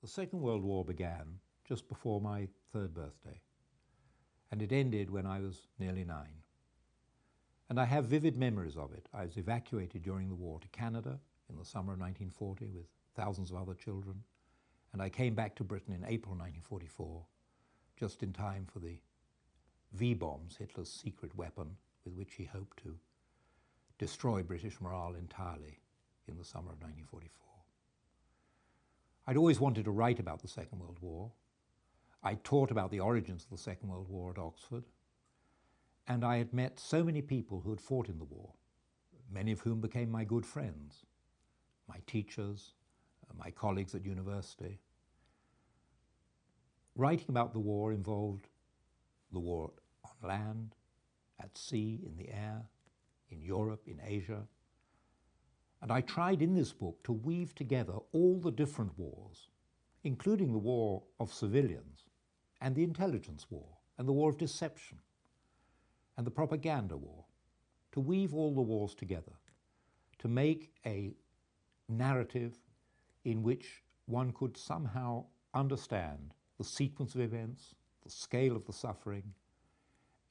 The Second World War began just before my third birthday, and it ended when I was nearly 9. And I have vivid memories of it. I was evacuated during the war to Canada in the summer of 1940 with thousands of other children, and I came back to Britain in April 1944, just in time for the V-bombs, Hitler's secret weapon with which he hoped to destroy British morale entirely in the summer of 1944. I'd always wanted to write about the Second World War. I taught about the origins of the Second World War at Oxford, and I had met so many people who had fought in the war, many of whom became my good friends, my teachers, my colleagues at university. Writing about the war involved the war on land, at sea, in the air, in Europe, in Asia. And I tried in this book to weave together all the different wars, including the war of civilians, and the intelligence war, and the war of deception, and the propaganda war, to weave all the wars together, to make a narrative in which one could somehow understand the sequence of events, the scale of the suffering,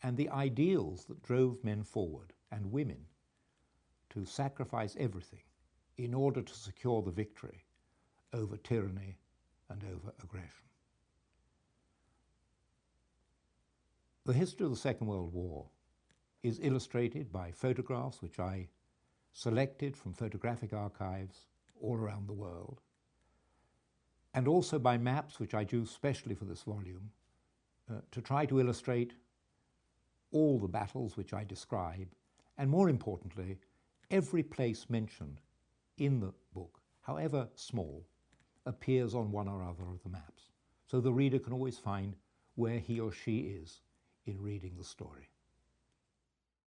and the ideals that drove men forward, and women, to sacrifice everything in order to secure the victory over tyranny and over aggression. The history of the Second World War is illustrated by photographs which I selected from photographic archives all around the world, and also by maps which I drew specially for this volume to try to illustrate all the battles which I describe, and more importantly, every place mentioned in the book, however small, appears on one or other of the maps, so the reader can always find where he or she is in reading the story.